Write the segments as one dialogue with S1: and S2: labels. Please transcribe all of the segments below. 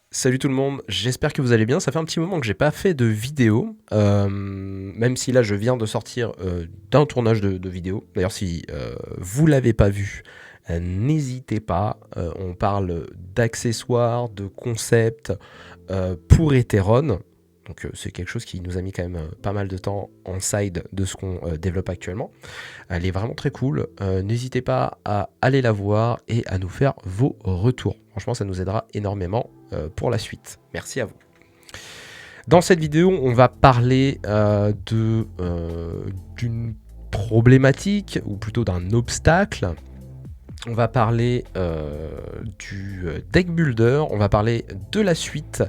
S1: Salut tout le monde, j'espère que vous allez bien. Ça fait un petit moment que j'ai pas fait de vidéo, même si là je viens de sortir d'un tournage de vidéo. D'ailleurs, si vous l'avez pas vu, n'hésitez pas. On parle d'accessoires, de concepts pour Etheron. Donc c'est quelque chose qui nous a mis quand même pas mal de temps en side de ce qu'on développe actuellement. Elle est vraiment très cool. N'hésitez pas à aller la voir et à nous faire vos retours. Franchement, ça nous aidera énormément pour la suite. Merci à vous. Dans cette vidéo, on va parler d'une problématique, ou plutôt d'un obstacle. On va parler du deck builder, on va parler de la suite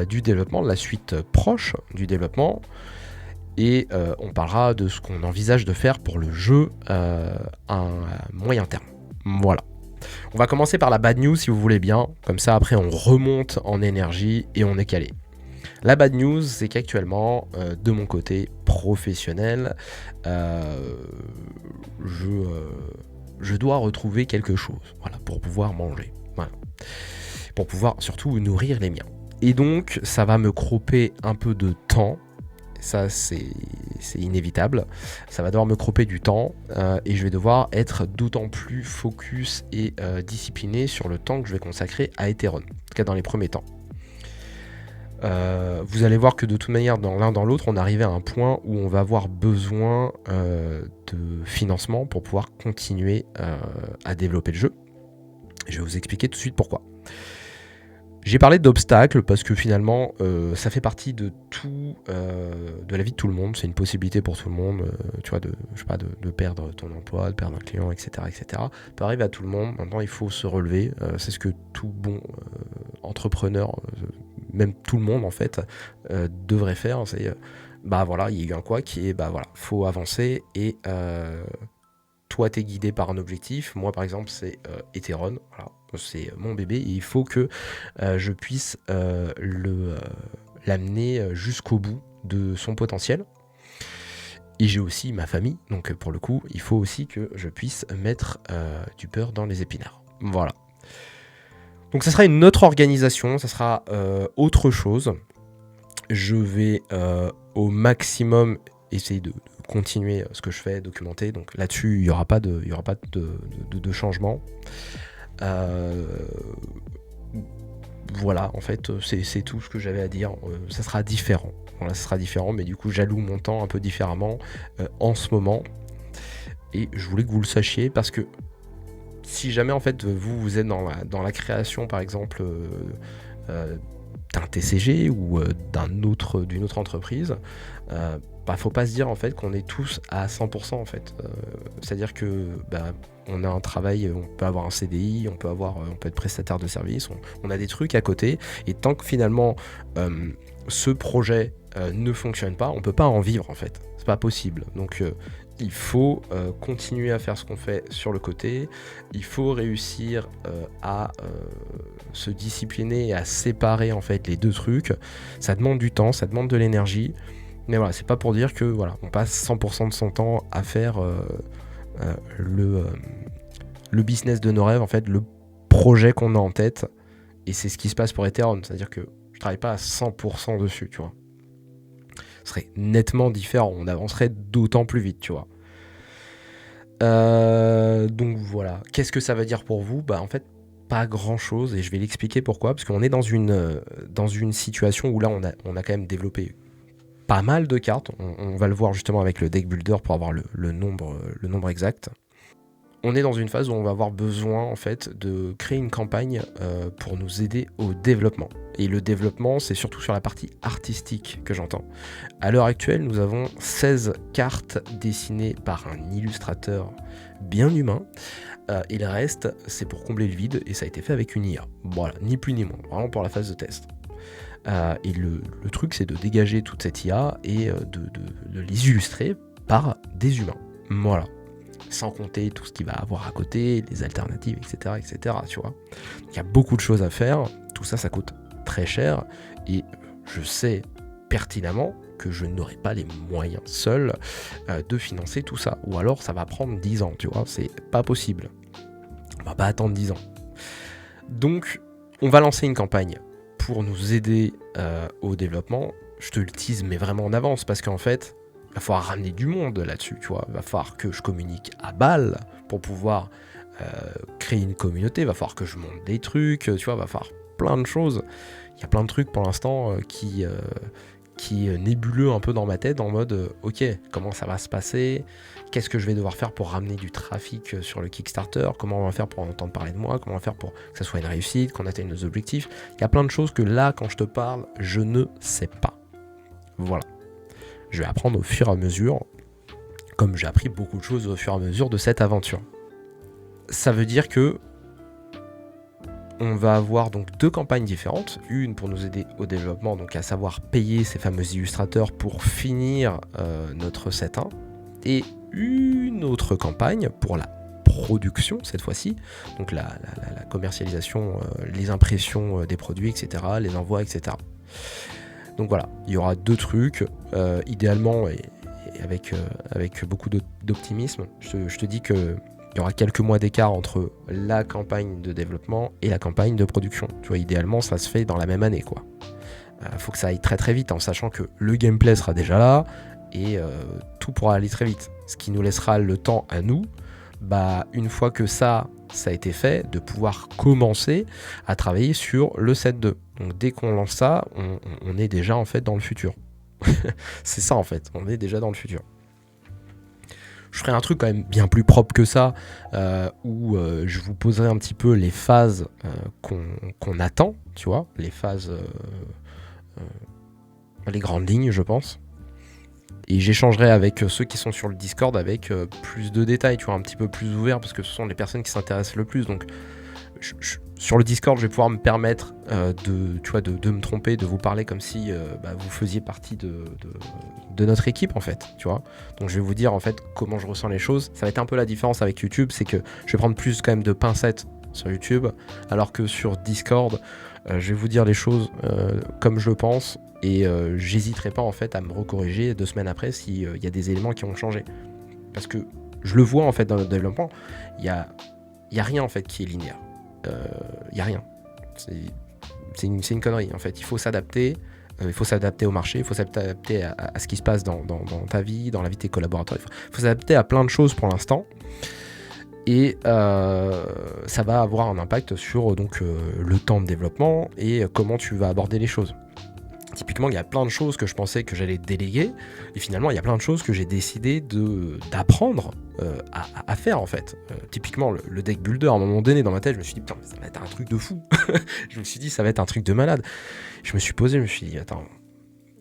S1: du développement, de la suite proche du développement. Et on parlera de ce qu'on envisage de faire pour le jeu à moyen terme. Voilà. On va commencer par la bad news si vous voulez bien. Comme ça, après, on remonte en énergie et on est calé. La bad news, c'est qu'actuellement, de mon côté professionnel, je dois retrouver quelque chose, voilà, pour pouvoir manger. Voilà. Pour pouvoir surtout nourrir les miens. Et donc, ça va me croper un peu de temps. Ça, c'est inévitable. Ça va devoir me croper du temps et je vais devoir être d'autant plus focus et discipliné sur le temps que je vais consacrer à Etheron, en tout cas dans les premiers temps. Vous allez voir que de toute manière, dans l'un dans l'autre, on est arrivé à un point où on va avoir besoin de financement pour pouvoir continuer à développer le jeu. Je vais vous expliquer tout de suite pourquoi. J'ai parlé d'obstacles parce que finalement, ça fait partie de tout, de la vie de tout le monde. C'est une possibilité pour tout le monde, tu vois, de perdre ton emploi, de perdre un client, etc., etc. Ça peut arriver à tout le monde. Maintenant, il faut se relever. C'est ce que tout bon entrepreneur, même tout le monde en fait, devrait faire. C'est, bah voilà, il y a eu un quoi qui est, bah voilà, faut avancer et toi, t'es guidé par un objectif. Moi, par exemple, c'est Etheron. Voilà. C'est mon bébé et il faut que je puisse l'amener jusqu'au bout de son potentiel. Et j'ai aussi ma famille, donc pour le coup, il faut aussi que je puisse mettre du beurre dans les épinards. Voilà. Donc ça sera une autre organisation, ça sera autre chose. Je vais au maximum essayer de continuer ce que je fais, documenter. Donc là-dessus, il n'y aura pas de changement. Voilà, en fait, c'est tout ce que j'avais à dire. Ça sera différent. Voilà, ça sera différent, mais du coup, j'alloue mon temps un peu différemment en ce moment. Et je voulais que vous le sachiez parce que si jamais, en fait, vous êtes dans la création, par exemple, d'un TCG ou d'une autre entreprise, faut pas se dire en fait qu'on est tous à 100% en fait. C'est-à-dire que on a un travail, on peut avoir un CDI, on peut être prestataire de service, on a des trucs à côté, et tant que finalement ce projet ne fonctionne pas, on peut pas en vivre en fait. C'est pas possible. Donc il faut continuer à faire ce qu'on fait sur le côté, il faut réussir à se discipliner et à séparer en fait les deux trucs. Ça demande du temps, ça demande de l'énergie, mais voilà, c'est pas pour dire que voilà, on passe 100% de son temps à faire le business de nos rêves, en fait, le projet qu'on a en tête, et c'est ce qui se passe pour Etheron, c'est-à-dire que je travaille pas à 100% dessus, tu vois. Ce serait nettement différent, on avancerait d'autant plus vite, tu vois. Donc voilà, qu'est-ce que ça veut dire pour vous ? En fait, pas grand-chose, et je vais l'expliquer pourquoi, parce qu'on est dans une situation où là, on a quand même développé pas mal de cartes, on va le voir justement avec le deck builder pour avoir le nombre exact. On est dans une phase où on va avoir besoin en fait de créer une campagne pour nous aider au développement. Et le développement, c'est surtout sur la partie artistique que j'entends. À l'heure actuelle, nous avons 16 cartes dessinées par un illustrateur bien humain. Et le reste, c'est pour combler le vide, et ça a été fait avec une IA. Voilà, ni plus ni moins, vraiment pour la phase de test. Et le truc, c'est de dégager toute cette IA et de les illustrer par des humains. Voilà. Sans compter tout ce qu'il va avoir à côté, les alternatives, etc., etc., tu vois. Il y a beaucoup de choses à faire. Tout ça, ça coûte très cher. Et je sais pertinemment que je n'aurai pas les moyens seuls de financer tout ça. Ou alors, ça va prendre 10 ans, tu vois. C'est pas possible. On va pas attendre 10 ans. Donc, on va lancer une campagne pour nous aider au développement, je te le tease mais vraiment en avance, parce qu'en fait, il va falloir ramener du monde là-dessus, tu vois. Il va falloir que je communique à balle pour pouvoir créer une communauté, il va falloir que je monte des trucs, tu vois, il va falloir plein de choses. Il y a plein de trucs pour l'instant qui est nébuleux un peu dans ma tête, en mode ok, comment ça va se passer, qu'est-ce que je vais devoir faire pour ramener du trafic sur le Kickstarter, comment on va faire pour en entendre parler de moi, comment on va faire pour que ça soit une réussite, qu'on atteigne nos objectifs. Il y a plein de choses que là, quand je te parle, je ne sais pas. Voilà. Je vais apprendre au fur et à mesure, comme j'ai appris beaucoup de choses au fur et à mesure de cette aventure. Ça veut dire que on va avoir donc 2 campagnes différentes, une pour nous aider au développement, donc à savoir payer ces fameux illustrateurs pour finir notre set 1, et une autre campagne pour la production cette fois-ci, donc la commercialisation, les impressions des produits, etc., les envois, etc. Donc voilà, il y aura 2 trucs, idéalement et avec beaucoup d'optimisme, je te dis que il y aura quelques mois d'écart entre la campagne de développement et la campagne de production. Tu vois, idéalement, ça se fait dans la même année, quoi. Faut que ça aille très très vite, en sachant que le gameplay sera déjà là et tout pourra aller très vite. Ce qui nous laissera le temps à nous, une fois que ça a été fait, de pouvoir commencer à travailler sur le set 2. Donc dès qu'on lance ça, on est déjà en fait dans le futur. C'est ça en fait, on est déjà dans le futur. Je ferai un truc quand même bien plus propre que ça, où je vous poserai un petit peu les phases qu'on attend, tu vois, les phases, les grandes lignes, je pense. Et j'échangerai avec ceux qui sont sur le Discord avec plus de détails, tu vois, un petit peu plus ouvert, parce que ce sont les personnes qui s'intéressent le plus. Donc, sur le Discord, je vais pouvoir me permettre de me tromper, de vous parler comme si vous faisiez partie de notre équipe, en fait, tu vois. Donc, je vais vous dire, en fait, comment je ressens les choses. Ça va être un peu la différence avec YouTube, c'est que je vais prendre plus quand même de pincettes sur YouTube, alors que sur Discord, je vais vous dire les choses comme je le pense, et j'hésiterai pas, en fait, à me recorriger 2 semaines après s'il y a des éléments qui ont changé. Parce que je le vois, en fait, dans notre développement, il y a rien, en fait, qui est linéaire. Il y a rien. C'est une connerie, en fait. Il faut s'adapter. Il faut s'adapter au marché, il faut s'adapter à ce qui se passe dans ta vie, dans la vie de tes collaborateurs. Il faut s'adapter à plein de choses pour l'instant. Et ça va avoir un impact sur le temps de développement et comment tu vas aborder les choses. Typiquement, il y a plein de choses que je pensais que j'allais déléguer, et finalement, il y a plein de choses que j'ai décidé d'apprendre à faire, en fait. Typiquement, le deck builder, à un moment donné, dans ma tête, je me suis dit, putain, ça va être un truc de fou. Je me suis dit, ça va être un truc de malade. Je me suis posé, je me suis dit, attends,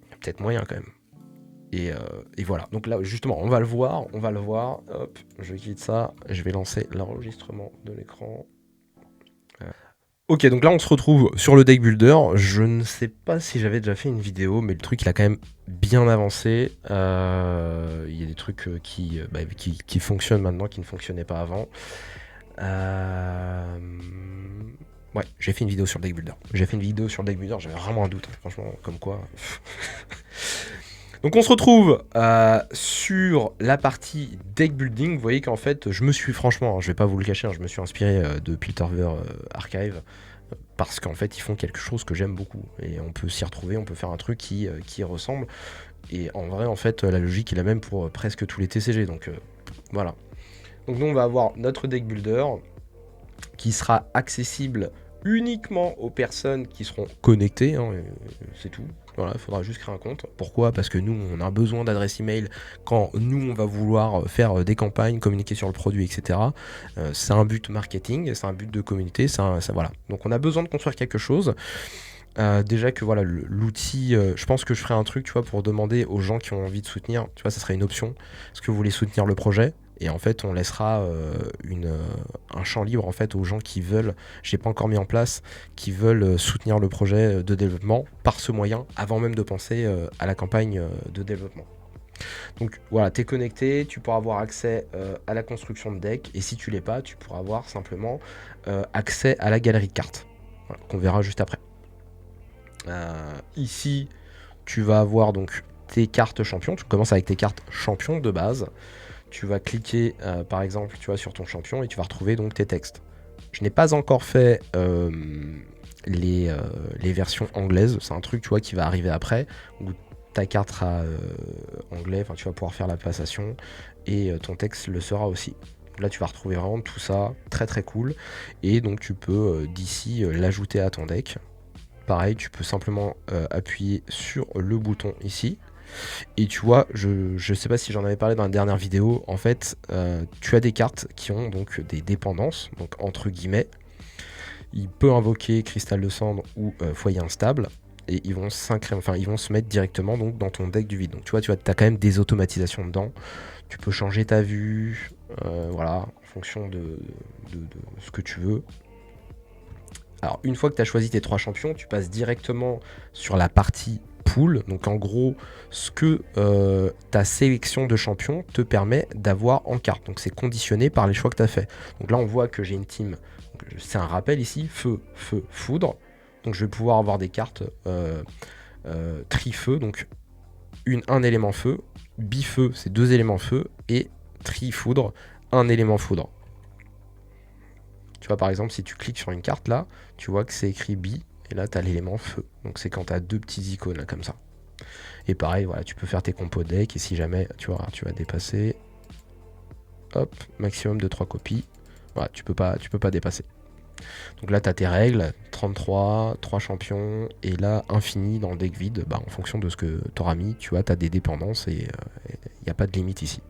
S1: il y a peut-être moyen, quand même. Et voilà. Donc là, justement, on va le voir. Hop, je quitte ça. Je vais lancer l'enregistrement de l'écran. Ok, donc là on se retrouve sur le deck builder. Je ne sais pas si j'avais déjà fait une vidéo, mais le truc il a quand même bien avancé. Il y a des trucs qui fonctionnent maintenant, qui ne fonctionnaient pas avant. Ouais, j'ai fait une vidéo sur le deck builder. J'avais vraiment un doute, franchement, comme quoi. Donc on se retrouve sur la partie deck building. Vous voyez qu'en fait, je me suis franchement, je vais pas vous le cacher, je me suis inspiré de Piltover Archive, parce qu'en fait ils font quelque chose que j'aime beaucoup et on peut s'y retrouver, on peut faire un truc qui ressemble. Et en vrai, en fait, la logique est la même pour presque tous les TCG. Donc voilà. Donc nous on va avoir notre deck builder qui sera accessible uniquement aux personnes qui seront connectées, hein, c'est tout. Voilà, il faudra juste créer un compte. Pourquoi ? Parce que nous, on a besoin d'adresse email quand nous, on va vouloir faire des campagnes, communiquer sur le produit, etc. C'est un but marketing, c'est un but de communauté, ça, voilà. Donc on a besoin de construire quelque chose. Déjà que voilà, l'outil, je pense que je ferai un truc, tu vois, pour demander aux gens qui ont envie de soutenir, tu vois, ça serait une option. Est-ce que vous voulez soutenir le projet ? Et en fait, on laissera un champ libre en fait aux gens qui veulent, j'ai pas encore mis en place, qui veulent soutenir le projet de développement par ce moyen, avant même de penser à la campagne de développement. Donc voilà, t'es connecté, tu pourras avoir accès à la construction de deck, et si tu l'es pas, tu pourras avoir simplement accès à la galerie de cartes, voilà, qu'on verra juste après. Ici, tu vas avoir donc tes cartes champions. Tu commences avec tes cartes champions de base. Tu vas cliquer par exemple, tu vois, sur ton champion et tu vas retrouver donc tes textes. Je n'ai pas encore fait les versions anglaises. C'est un truc, tu vois, qui va arriver après, où ta carte sera anglais, enfin tu vas pouvoir faire la passation, et ton texte le sera aussi. Là tu vas retrouver vraiment tout ça, très très cool, et donc tu peux d'ici l'ajouter à ton deck. Pareil, tu peux simplement appuyer sur le bouton ici. Et tu vois, je sais pas si j'en avais parlé dans la dernière vidéo, en fait, tu as des cartes qui ont donc des dépendances, donc entre guillemets. Il peut invoquer Cristal de Cendre ou Foyer Instable, et ils vont ils vont se mettre directement donc, dans ton deck du vide. Donc tu vois, as quand même des automatisations dedans. Tu peux changer ta vue, voilà, en fonction de ce que tu veux. Alors, une fois que tu as choisi tes 3 champions, tu passes directement sur la partie pool. Donc, en gros, ce que ta sélection de champions te permet d'avoir en carte. Donc, c'est conditionné par les choix que tu as fait. Donc là, on voit que j'ai une team. C'est un rappel ici, feu, feu, foudre. Donc, je vais pouvoir avoir des cartes tri-feu. Donc, un élément feu. Bifeu, c'est 2 éléments feu. Et tri-foudre, 1 élément foudre. Tu vois, par exemple, si tu cliques sur une carte là, tu vois que c'est écrit bi, et là tu as l'élément feu. Donc c'est quand tu as 2 petits icônes là, comme ça. Et pareil, voilà, tu peux faire tes compos deck, et si jamais tu vas dépasser, hop, maximum de 3 copies. Voilà, tu peux pas dépasser. Donc là tu as tes règles, 33, 3 champions, et là infini dans le deck vide, bah, en fonction de ce que tu auras mis, tu vois, tu as des dépendances, et il n'y a pas de limite ici.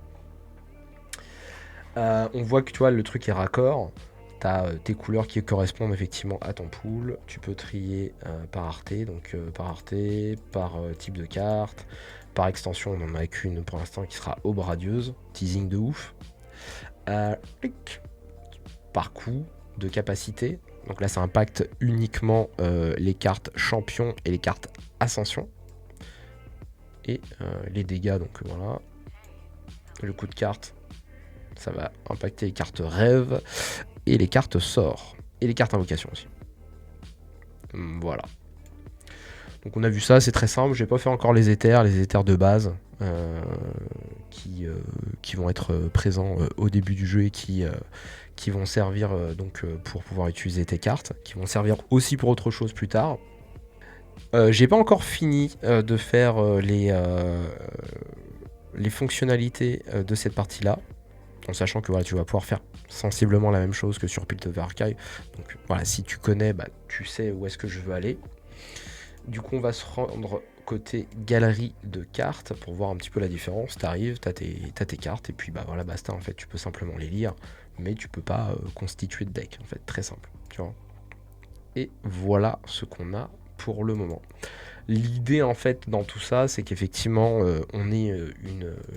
S1: On voit que tu vois, le truc est raccord. Tu as tes couleurs qui correspondent effectivement à ton pool. Tu peux trier par rareté, donc par rareté, par type de carte. Par extension, on n'en a qu'une pour l'instant qui sera Aube radieuse. Teasing de ouf. Par coût de capacité. Donc là, ça impacte uniquement les cartes champions et les cartes ascension. Et les dégâts, donc voilà. Le coût de carte, ça va impacter les cartes rêve et les cartes sorts. Et les cartes invocation aussi. Voilà. Donc on a vu ça, c'est très simple. J'ai pas fait encore les éthers de base qui vont être présents au début du jeu et qui vont servir donc pour pouvoir utiliser tes cartes, qui vont servir aussi pour autre chose plus tard. J'ai pas encore fini de faire les fonctionnalités de cette partie-là, en sachant que voilà, tu vas pouvoir faire sensiblement la même chose que sur Piltover Archive. Donc voilà, si tu connais, bah, tu sais où est-ce que je veux aller. Du coup, on va se rendre côté galerie de cartes pour voir un petit peu la différence. T'arrives, t'as tes cartes, et puis bah voilà, basta, en fait, tu peux simplement les lire, mais tu peux pas constituer de deck, en fait, très simple, tu vois. Et voilà ce qu'on a pour le moment. L'idée en fait dans tout ça, c'est qu'effectivement on est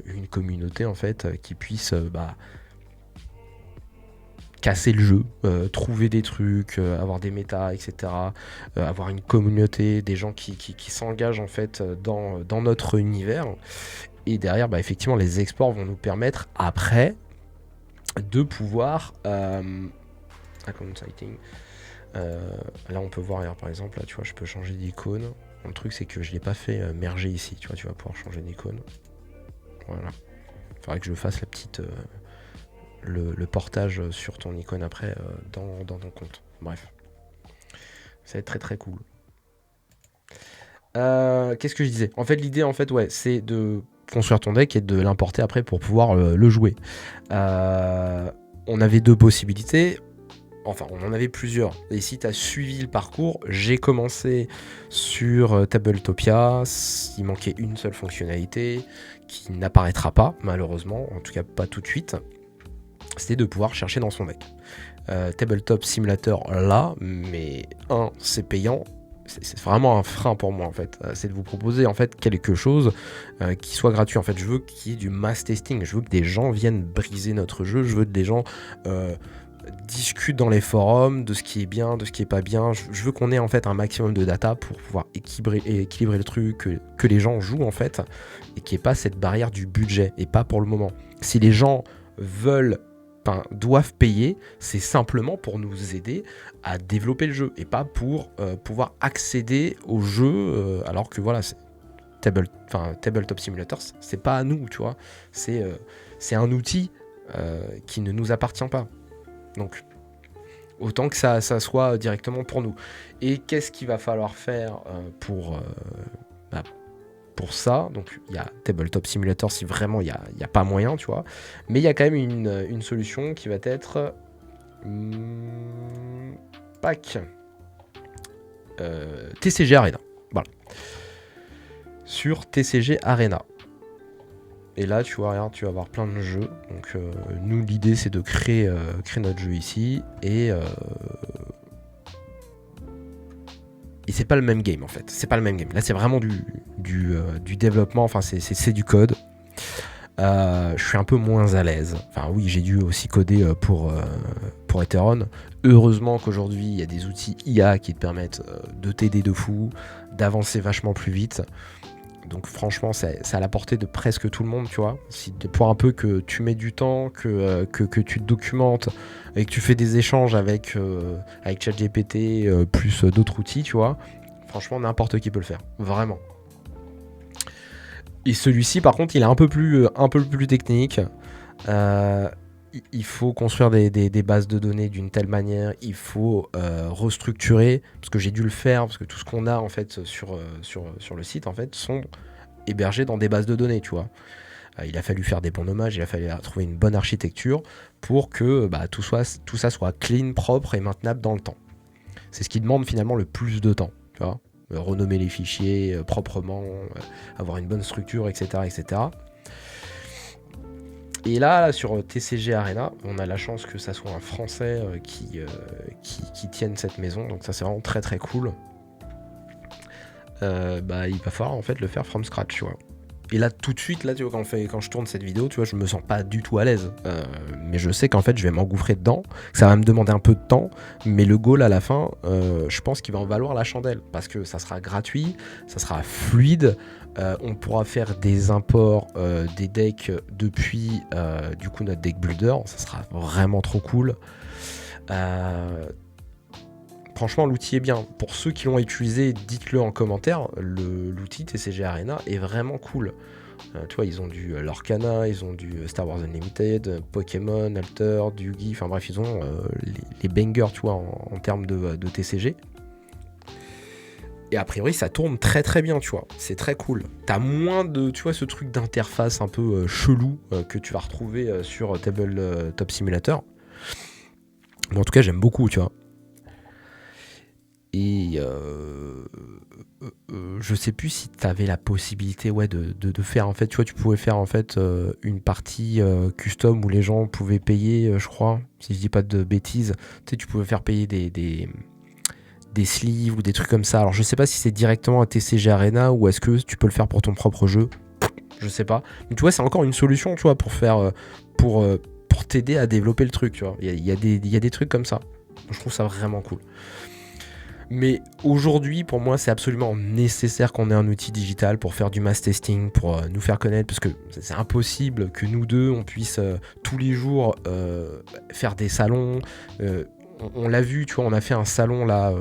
S1: une communauté en fait qui puisse casser le jeu, trouver des trucs, avoir des méta, etc. Avoir une communauté, des gens qui s'engagent en fait dans notre univers. Et derrière, bah, effectivement, les exports vont nous permettre après de pouvoir account sighting. Là on peut voir, regarde, par exemple, là tu vois, je peux changer d'icône. Le truc c'est que je l'ai pas fait merger ici, tu vois, tu vas pouvoir changer d'icône. Voilà. Faudrait que je fasse la petite le portage sur ton icône après dans ton compte. Bref. Ça va être très très cool. Qu'est-ce que je disais? En fait, l'idée, en fait, ouais, c'est de construire ton deck et de l'importer après pour pouvoir le jouer. On avait 2 possibilités. Enfin, on en avait plusieurs. Et si tu as suivi le parcours, j'ai commencé sur Tabletopia. Il manquait une seule fonctionnalité qui n'apparaîtra pas, malheureusement, en tout cas pas tout de suite. C'était de pouvoir chercher dans son deck. Tabletop Simulator là, mais c'est payant. C'est vraiment un frein pour moi en fait. C'est de vous proposer en fait quelque chose qui soit gratuit. En fait, je veux qu'il y ait du mass testing. Je veux que des gens viennent briser notre jeu. Je veux que des gens discutent dans les forums de ce qui est bien, de ce qui est pas bien. Je veux qu'on ait en fait un maximum de data pour pouvoir équilibrer le truc, que les gens jouent en fait, et qu'il n'y ait pas cette barrière du budget, et pas pour le moment. Si les gens doivent payer, c'est simplement pour nous aider à développer le jeu, et pas pour pouvoir accéder au jeu, alors que voilà, Tabletop Simulator, c'est pas à nous, tu vois. C'est un outil qui ne nous appartient pas. Donc Autant que ça soit directement pour nous. Et qu'est-ce qu'il va falloir faire bah, pour ça? Donc il y a Tabletop Simulator si vraiment il y a pas moyen, tu vois. Mais il y a quand même une solution qui va être pack TCG Arena. Voilà. Sur TCG Arena. Et là, tu vois, regarde, tu vas avoir plein de jeux. Donc, nous, l'idée, c'est de créer notre jeu ici. Et c'est pas le même game, en fait. C'est pas le même game. Là, c'est vraiment du développement. Enfin, c'est du code. Je suis un peu moins à l'aise. Enfin, oui, j'ai dû aussi coder pour Ethereum. Heureusement qu'aujourd'hui, il y a des outils IA qui te permettent de t'aider de fou, d'avancer vachement plus vite. Donc franchement, c'est à la portée de presque tout le monde, tu vois. Pour un peu que tu mets du temps, que tu te documentes et que tu fais des échanges avec ChatGPT plus d'autres outils, tu vois. Franchement, n'importe qui peut le faire, vraiment. Et celui-ci, par contre, il est un peu plus technique. Il faut construire des bases de données d'une telle manière, il faut restructurer, parce que j'ai dû le faire, parce que tout ce qu'on a en fait sur le site en fait sont hébergés dans des bases de données, tu vois. Il a fallu faire des bons nommages, il a fallu trouver une bonne architecture pour que tout ça soit clean, propre et maintenable dans le temps. C'est ce qui demande finalement le plus de temps, tu vois. Renommer les fichiers proprement, avoir une bonne structure, etc., etc. Et là, sur TCG Arena, on a la chance que ça soit un Français qui tienne cette maison. Donc ça, c'est vraiment très très cool. Il va falloir en fait le faire from scratch, tu vois. Et là, tout de suite, là, tu vois, quand je tourne cette vidéo, tu vois, je me sens pas du tout à l'aise. Mais je sais qu'en fait, je vais m'engouffrer dedans. Ça va me demander un peu de temps. Mais le goal à la fin, je pense qu'il va en valoir la chandelle. Parce que ça sera gratuit, ça sera fluide. On pourra faire des imports des decks depuis du coup notre deck builder, ça sera vraiment trop cool. Franchement, l'outil est bien. Pour ceux qui l'ont utilisé, dites-le en commentaire. L'outil TCG Arena est vraiment cool. Tu vois, ils ont du Lorcana, ils ont du Star Wars Unlimited, Pokémon, Alter, du Yugi, enfin bref, ils ont les bangers, tu vois, en termes de TCG. Et a priori, ça tourne très très bien, tu vois. C'est très cool. T'as moins de, tu vois, ce truc d'interface un peu chelou que tu vas retrouver sur Tabletop Simulator. Mais en tout cas, j'aime beaucoup, tu vois. Et je sais plus si t'avais la possibilité, ouais, de faire, en fait, tu vois, tu pouvais faire, en fait, une partie custom où les gens pouvaient payer, je crois, si je dis pas de bêtises. Tu sais, tu pouvais faire payer des sleeves ou des trucs comme ça. Alors je sais pas si c'est directement à TCG Arena ou est-ce que tu peux le faire pour ton propre jeu. Je sais pas. Mais tu vois, c'est encore une solution, tu vois, pour faire pour t'aider à développer le truc, tu vois. Il y a des trucs comme ça. Je trouve ça vraiment cool. Mais aujourd'hui, pour moi, c'est absolument nécessaire qu'on ait un outil digital pour faire du mass testing, pour nous faire connaître, parce que c'est impossible que nous deux, on puisse tous les jours faire des salons. On l'a vu, tu vois, on a fait un salon là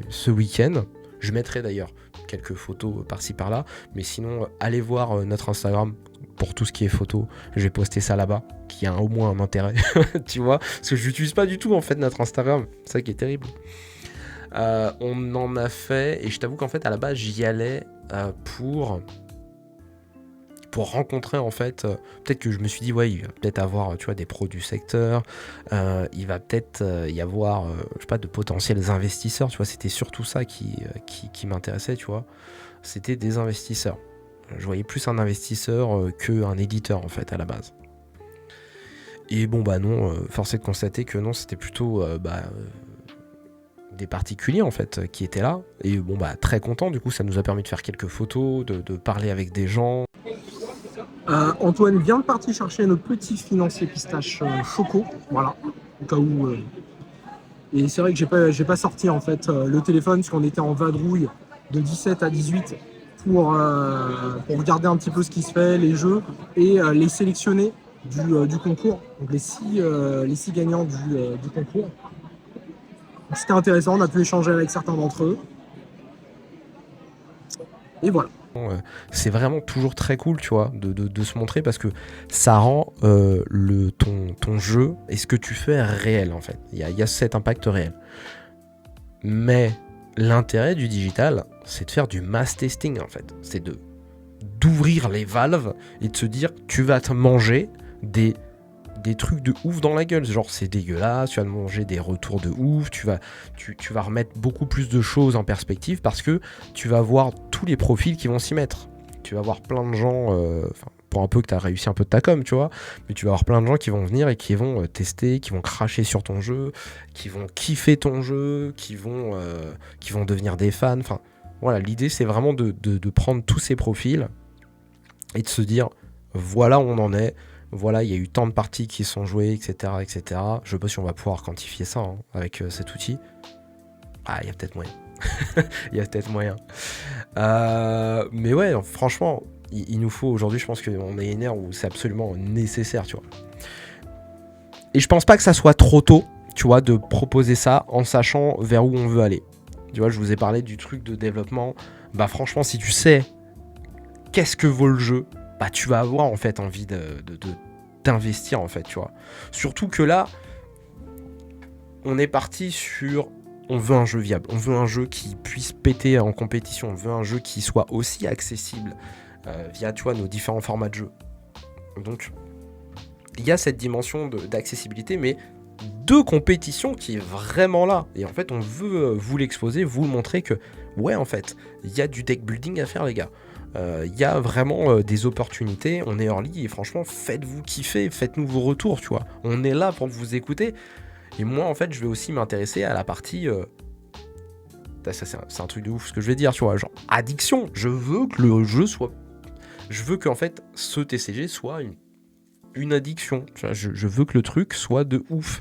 S1: ce week-end. Je mettrai d'ailleurs quelques photos par-ci par-là. Mais sinon, allez voir notre Instagram pour tout ce qui est photo. Je vais poster ça là-bas, qui a au moins un intérêt, tu vois. Parce que je n'utilise pas du tout en fait notre Instagram. C'est ça qui est terrible. On en a fait, et je t'avoue qu'en fait, à la base, j'y allais pour rencontrer en fait, peut-être que je me suis dit ouais, il va peut-être avoir, tu vois, des pros du secteur, il va peut-être y avoir je sais pas, de potentiels investisseurs, tu vois. C'était surtout ça qui m'intéressait, tu vois. C'était des investisseurs. Je voyais plus un investisseur qu'un éditeur en fait à la base. Et bon bah non, force est de constater que non, c'était plutôt des particuliers en fait qui étaient là. Et bon bah très content, du coup ça nous a permis de faire quelques photos, de parler avec des gens.
S2: Antoine vient de partir chercher notre petit financier pistache Choco, voilà, au cas où. Et c'est vrai que j'ai pas sorti en fait le téléphone parce qu'on était en vadrouille de 17 à 18 pour regarder un petit peu ce qui se fait, les jeux et les sélectionner du concours. Donc les six gagnants du concours. C'était intéressant, on a pu échanger avec certains d'entre eux. Et voilà.
S1: C'est vraiment toujours très cool, tu vois, de se montrer parce que ça rend ton jeu et ce que tu fais réel, en fait. Il y a cet impact réel. Mais l'intérêt du digital, c'est de faire du mass testing, en fait. C'est d'ouvrir les valves et de se dire, tu vas te manger des trucs de ouf dans la gueule, genre c'est dégueulasse, tu vas te manger des retours de ouf, tu vas remettre beaucoup plus de choses en perspective parce que tu vas voir tous les profils qui vont s'y mettre. Tu vas voir plein de gens, pour un peu que tu as réussi un peu de ta com, tu vois, mais tu vas avoir plein de gens qui vont venir et qui vont tester, qui vont cracher sur ton jeu, qui vont kiffer ton jeu, qui vont devenir des fans. Enfin, voilà, l'idée c'est vraiment de prendre tous ces profils et de se dire, voilà où on en est. Voilà, il y a eu tant de parties qui sont jouées, etc. etc. Je sais pas si on va pouvoir quantifier ça avec cet outil. Ah, il y a peut-être moyen. Il y a peut-être moyen. Mais ouais, franchement, il nous faut aujourd'hui, je pense qu'on est une ère où c'est absolument nécessaire, tu vois. Et je pense pas que ça soit trop tôt, tu vois, de proposer ça en sachant vers où on veut aller. Tu vois, je vous ai parlé du truc de développement. Bah franchement, si tu sais qu'est-ce que vaut le jeu, bah tu vas avoir en fait envie d'investir en fait, tu vois. Surtout que là, on est parti sur, on veut un jeu viable, on veut un jeu qui puisse péter en compétition, on veut un jeu qui soit aussi accessible via, tu vois, nos différents formats de jeu. Donc, il y a cette dimension d'accessibilité, mais de compétition qui est vraiment là. Et en fait, on veut vous l'exposer, vous montrer que, ouais, en fait, il y a du deck building à faire, les gars. Il y a vraiment des opportunités, on est early et franchement faites-vous kiffer, faites-nous vos retours, tu vois. On est là pour vous écouter et moi en fait je vais aussi m'intéresser à la partie ça c'est un truc de ouf ce que je vais dire, tu vois, genre addiction. Je veux que le jeu soit, je veux qu'en fait ce TCG soit une addiction, tu vois, je veux que le truc soit de ouf.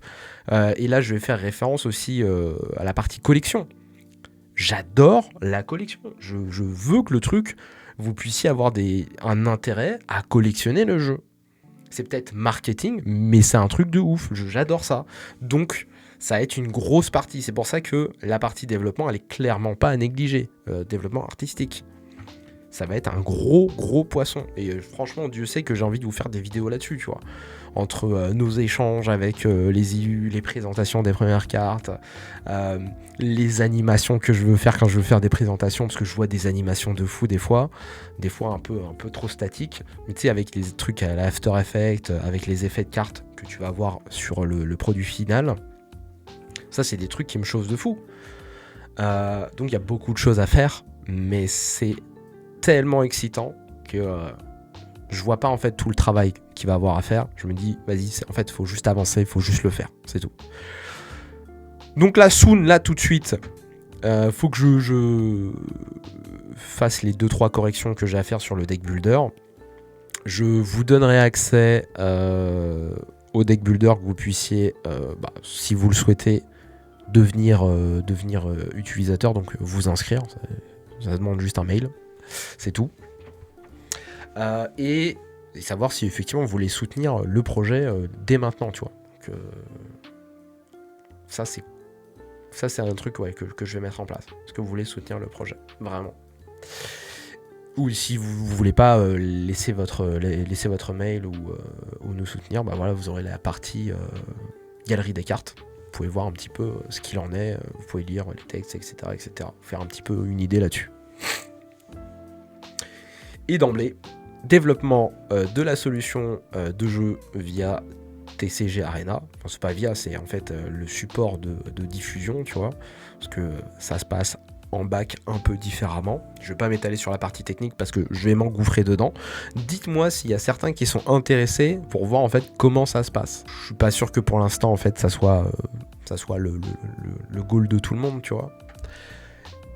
S1: Et là je vais faire référence aussi à la partie collection. J'adore la collection, je veux que le truc, vous puissiez avoir un intérêt à collectionner le jeu. C'est peut-être marketing, mais c'est un truc de ouf. J'adore ça. Donc, ça va être une grosse partie. C'est pour ça que la partie développement, elle est clairement pas à négliger. Développement artistique. Ça va être un gros poisson. Et franchement, Dieu sait que j'ai envie de vous faire des vidéos là-dessus, tu vois. Entre nos échanges avec les IU, les présentations des premières cartes, les animations que je veux faire quand je veux faire des présentations, parce que je vois des animations de fou des fois un peu trop statiques, mais tu sais, avec les trucs à la After Effects, avec les effets de cartes que tu vas avoir sur le produit final, ça c'est des trucs qui me chauffent de fou. Donc il y a beaucoup de choses à faire, mais c'est tellement excitant que je vois pas en fait tout le travail qu'il va avoir à faire. Je me dis, vas-y, en fait, il faut juste avancer, il faut juste le faire, c'est tout. Donc là, soon, là, tout de suite, faut que je fasse les 2-3 corrections que j'ai à faire sur le deck builder. Je vous donnerai accès au deck builder, que vous puissiez, si vous le souhaitez, devenir utilisateur, donc vous inscrire. Ça demande juste un mail, c'est tout. Et savoir si effectivement vous voulez soutenir le projet dès maintenant, tu vois. Donc, ça c'est un truc que je vais mettre en place. Est-ce que vous voulez soutenir le projet, vraiment? Ou si vous voulez pas laisser votre mail ou nous soutenir, bah voilà, vous aurez la partie galerie des cartes. Vous pouvez voir un petit peu ce qu'il en est, vous pouvez lire les textes, etc. Faire un petit peu une idée là-dessus. Et d'emblée, développement de la solution de jeu via TCG Arena. Enfin, c'est pas via, c'est en fait le support de diffusion, tu vois, parce que ça se passe en bac un peu différemment. Je vais pas m'étaler sur la partie technique parce que je vais m'engouffrer dedans. Dites-moi s'il y a certains qui sont intéressés pour voir en fait comment ça se passe. Je suis pas sûr que pour l'instant en fait ça soit le goal de tout le monde, tu vois.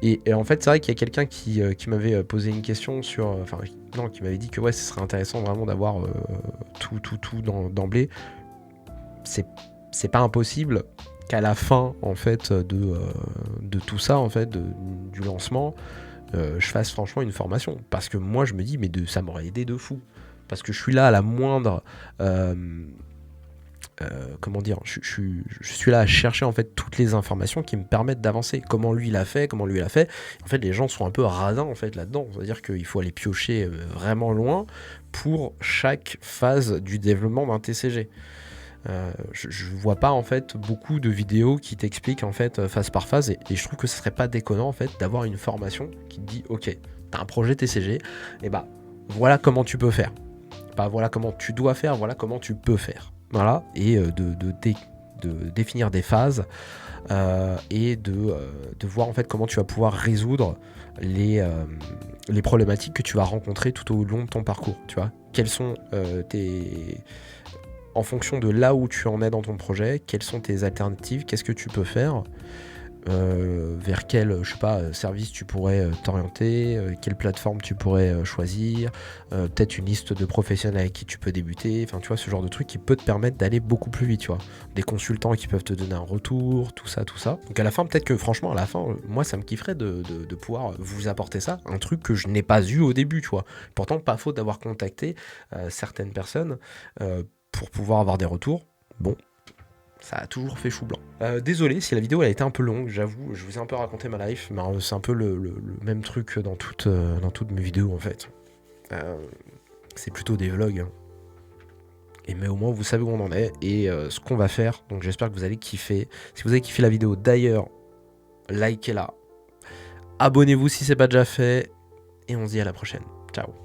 S1: Et en fait, c'est vrai qu'il y a quelqu'un qui m'avait posé une question sur... qui m'avait dit que ouais, ce serait intéressant vraiment d'avoir tout d'emblée. C'est pas impossible qu'à la fin, en fait, de tout ça, en fait, du lancement, je fasse franchement une formation. Parce que moi, je me dis, mais ça m'aurait aidé de fou. Parce que je suis là à la moindre comment dire, je suis là à chercher en fait toutes les informations qui me permettent d'avancer. Comment lui il a fait, comment lui il a fait. En fait, les gens sont un peu radins en fait là-dedans. C'est-à-dire qu'il faut aller piocher vraiment loin pour chaque phase du développement d'un TCG. Je vois pas en fait beaucoup de vidéos qui t'expliquent en fait phase par phase et je trouve que ce serait pas déconnant en fait d'avoir une formation qui te dit ok, t'as un projet TCG, et bah voilà comment tu peux faire. Pas voilà comment tu dois faire, voilà comment tu peux faire. Voilà, et de définir des phases et de voir en fait comment tu vas pouvoir résoudre les problématiques que tu vas rencontrer tout au long de ton parcours. Tu vois, quels sont en fonction de là où tu en es dans ton projet, quelles sont tes alternatives, qu'est-ce que tu peux faire, vers quel, je sais pas, service tu pourrais t'orienter, quelle plateforme tu pourrais choisir, peut-être une liste de professionnels avec qui tu peux débuter, enfin tu vois, ce genre de truc qui peut te permettre d'aller beaucoup plus vite, tu vois. Des consultants qui peuvent te donner un retour, tout ça. Donc à la fin, peut-être que franchement, à la fin, moi ça me kifferait de pouvoir vous apporter ça, un truc que je n'ai pas eu au début, tu vois. Pourtant, pas faute d'avoir contacté certaines personnes pour pouvoir avoir des retours. Bon, ça a toujours fait chou blanc. Désolé si la vidéo elle a été un peu longue, j'avoue, je vous ai un peu raconté ma life, mais c'est un peu le même truc dans toutes mes vidéos en fait. C'est plutôt des vlogs. Hein. Mais au moins vous savez où on en est et ce qu'on va faire. Donc j'espère que vous allez kiffer. Si vous avez kiffé la vidéo d'ailleurs, likez-la. Abonnez-vous si c'est pas déjà fait. Et on se dit à la prochaine. Ciao.